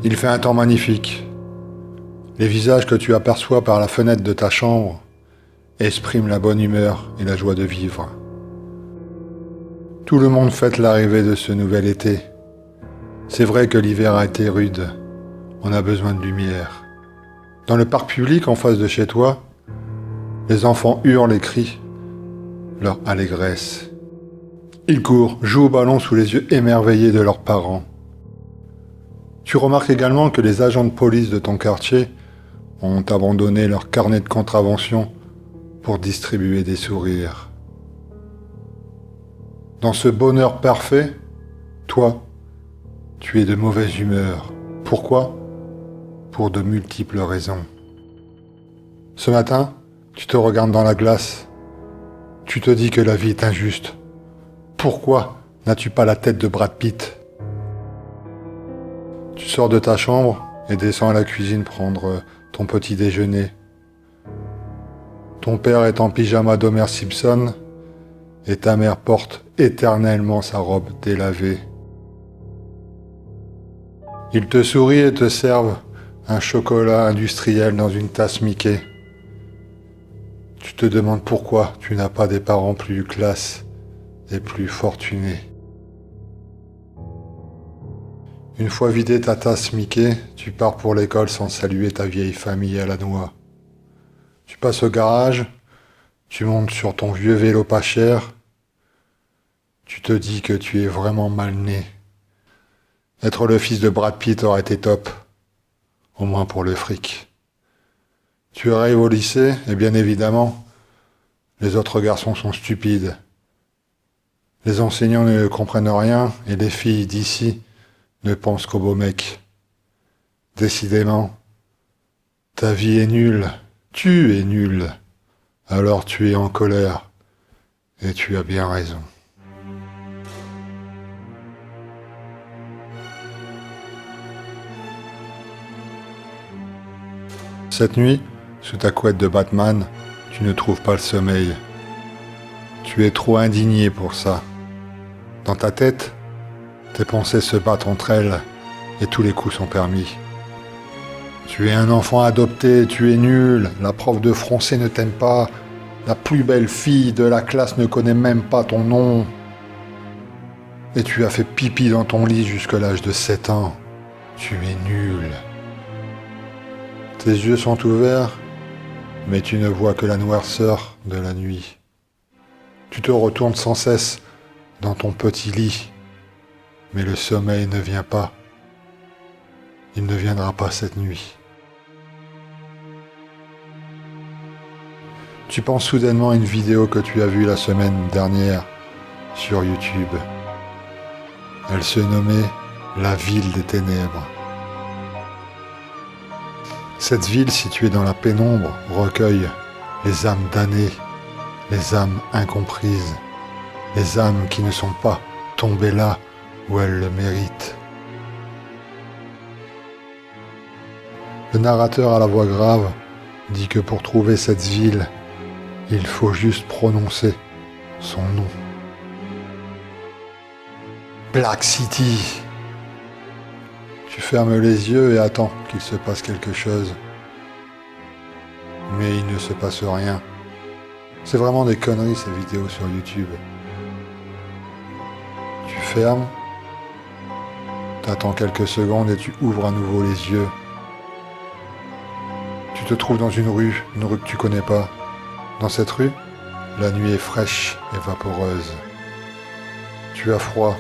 Il fait un temps magnifique. Les visages que tu aperçois par la fenêtre de ta chambre expriment la bonne humeur et la joie de vivre. Tout le monde fête l'arrivée de ce nouvel été. C'est vrai que l'hiver a été rude. On a besoin de lumière. Dans le parc public en face de chez toi, les enfants hurlent et crient leur allégresse. Ils courent, jouent au ballon sous les yeux émerveillés de leurs parents. Tu remarques également que les agents de police de ton quartier ont abandonné leur carnet de contravention pour distribuer des sourires. Dans ce bonheur parfait, toi, tu es de mauvaise humeur. Pourquoi ? Pour de multiples raisons. Ce matin, tu te regardes dans la glace. Tu te dis que la vie est injuste. Pourquoi n'as-tu pas la tête de Brad Pitt ? Tu sors de ta chambre et descends à la cuisine prendre ton petit déjeuner. Ton père est en pyjama d'Homer Simpson et ta mère porte éternellement sa robe délavée. Ils te sourient et te servent un chocolat industriel dans une tasse Mickey. Tu te demandes pourquoi tu n'as pas des parents plus classe et plus fortunés. Une fois vidé ta tasse Mickey, tu pars pour l'école sans saluer ta vieille famille à la noix. Tu passes au garage, tu montes sur ton vieux vélo pas cher, tu te dis que tu es vraiment mal né. Être le fils de Brad Pitt aurait été top, au moins pour le fric. Tu arrives au lycée, et bien évidemment, les autres garçons sont stupides. Les enseignants ne comprennent rien, et les filles d'ici ne pensent qu'aux beaux mecs. Décidément, ta vie est nulle, tu es nul, alors tu es en colère, et tu as bien raison. Cette nuit, sous ta couette de Batman, tu ne trouves pas le sommeil. Tu es trop indigné pour ça. Dans ta tête, tes pensées se battent entre elles et tous les coups sont permis. Tu es un enfant adopté, tu es nul, la prof de français ne t'aime pas, la plus belle fille de la classe ne connaît même pas ton nom. Et tu as fait pipi dans ton lit jusqu'à l'âge de 7 ans. Tu es nul. Tes yeux sont ouverts, mais tu ne vois que la noirceur de la nuit. Tu te retournes sans cesse dans ton petit lit. Mais le sommeil ne vient pas. Il ne viendra pas cette nuit. Tu penses soudainement à une vidéo que tu as vue la semaine dernière sur YouTube. Elle se nommait « La ville des ténèbres ». Cette ville située dans la pénombre recueille les âmes damnées, les âmes incomprises, les âmes qui ne sont pas tombées là où elle le mérite. Le narrateur à la voix grave dit que pour trouver cette ville, il faut juste prononcer son nom. Black City. Tu fermes les yeux et attends qu'il se passe quelque chose. Mais il ne se passe rien. C'est vraiment des conneries ces vidéos sur YouTube. Tu fermes. T'attends quelques secondes et tu ouvres à nouveau les yeux. Tu te trouves dans une rue que tu connais pas. Dans cette rue, la nuit est fraîche et vaporeuse. Tu as froid.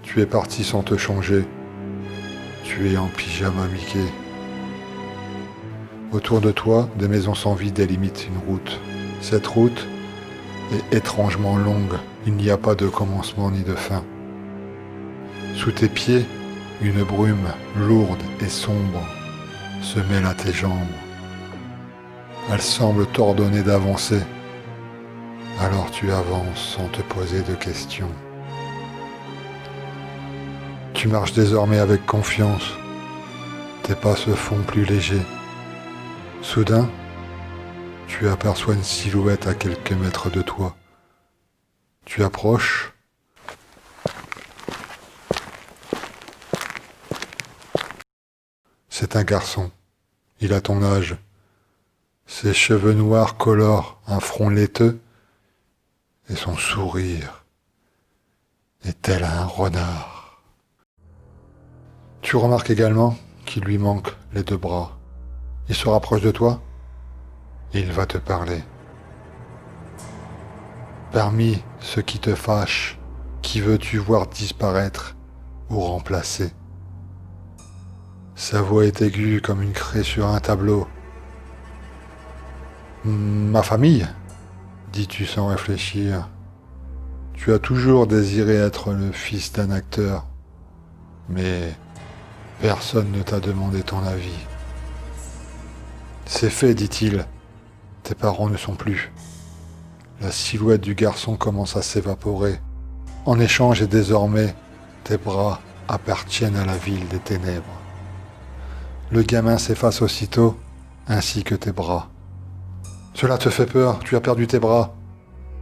Tu es parti sans te changer. Tu es en pyjama Mickey. Autour de toi, des maisons sans vie délimitent une route. Cette route est étrangement longue. Il n'y a pas de commencement ni de fin. Sous tes pieds, une brume lourde et sombre se mêle à tes jambes. Elle semble t'ordonner d'avancer. Alors tu avances sans te poser de questions. Tu marches désormais avec confiance. Tes pas se font plus légers. Soudain, tu aperçois une silhouette à quelques mètres de toi. Tu approches. C'est un garçon. Il a ton âge. Ses cheveux noirs colorent un front laiteux et son sourire est tel un renard. Tu remarques également qu'il lui manque les deux bras. Il se rapproche de toi et il va te parler. Parmi ceux qui te fâchent, qui veux-tu voir disparaître ou remplacer? Sa voix est aiguë comme une craie sur un tableau. Ma famille, dis-tu sans réfléchir. Tu as toujours désiré être le fils d'un acteur, mais personne ne t'a demandé ton avis. C'est fait, dit-il. Tes parents ne sont plus. La silhouette du garçon commence à s'évaporer. En échange, et désormais, tes bras appartiennent à la ville des ténèbres. Le gamin s'efface aussitôt, ainsi que tes bras. Cela te fait peur, tu as perdu tes bras.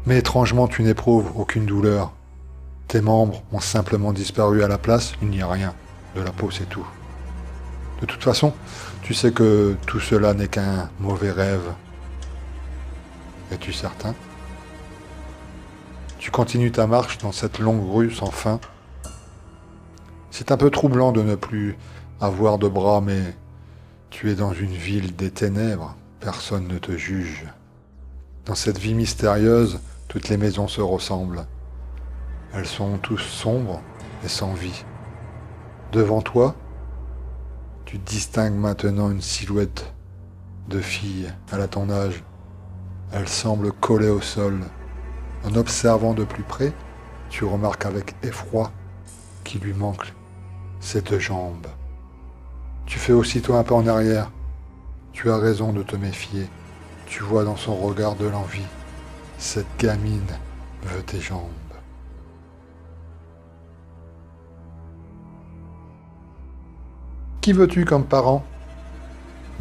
Mais étrangement, tu n'éprouves aucune douleur. Tes membres ont simplement disparu à la place, il n'y a rien. De la peau, c'est tout. De toute façon, tu sais que tout cela n'est qu'un mauvais rêve. Es-tu certain? Tu continues ta marche dans cette longue rue sans fin. C'est un peu troublant de ne plus avoir de bras, mais tu es dans une ville des ténèbres. Personne ne te juge. Dans cette vie mystérieuse, toutes les maisons se ressemblent. Elles sont tous sombres et sans vie. Devant toi, tu distingues maintenant une silhouette de fille. Elle a ton âge. Elle semble collée au sol. En observant de plus près, tu remarques avec effroi qu'il lui manque ses deux jambes. Tu fais aussitôt un pas en arrière. Tu as raison de te méfier. Tu vois dans son regard de l'envie. Cette gamine veut tes jambes. Qui veux-tu comme parent?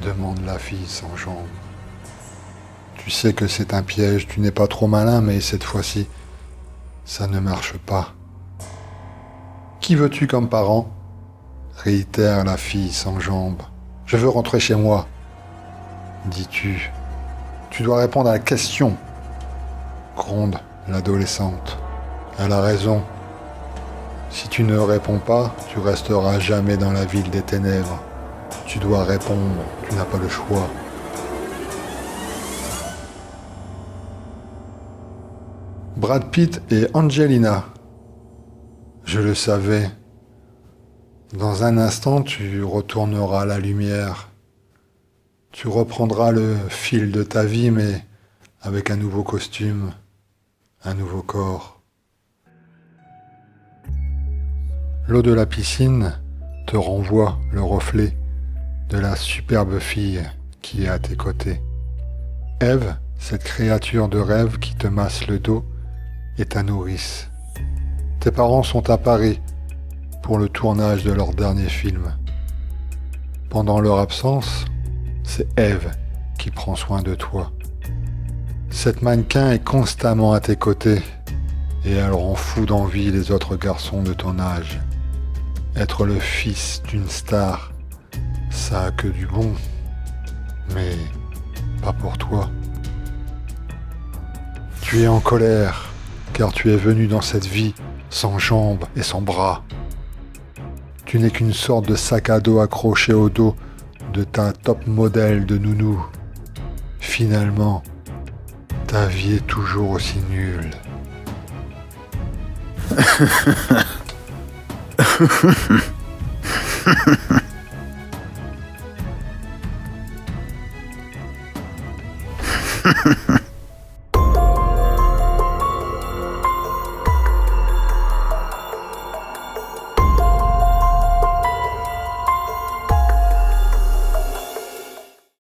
Demande la fille sans jambes. Tu sais que c'est un piège, tu n'es pas trop malin, mais cette fois-ci, ça ne marche pas. Qui veux-tu comme parent? Réitère la fille sans jambes. Je veux rentrer chez moi. Dis-tu. Tu dois répondre à la question. Gronde l'adolescente. Elle a raison. Si tu ne réponds pas, tu resteras jamais dans la ville des ténèbres. Tu dois répondre, tu n'as pas le choix. Brad Pitt et Angelina. Je le savais. Dans un instant, tu retourneras à la lumière. Tu reprendras le fil de ta vie, mais avec un nouveau costume, un nouveau corps. L'eau de la piscine te renvoie le reflet de la superbe fille qui est à tes côtés. Ève, cette créature de rêve qui te masse le dos, est ta nourrice. Tes parents sont à Paris pour le tournage de leur dernier film. Pendant leur absence, c'est Ève qui prend soin de toi. Cette mannequin est constamment à tes côtés et elle rend fou d'envie les autres garçons de ton âge. Être le fils d'une star, ça a que du bon, mais pas pour toi. Tu es en colère, car tu es venu dans cette vie sans jambes et sans bras. Tu n'es qu'une sorte de sac à dos accroché au dos de ta top modèle de nounou. Finalement, ta vie est toujours aussi nulle.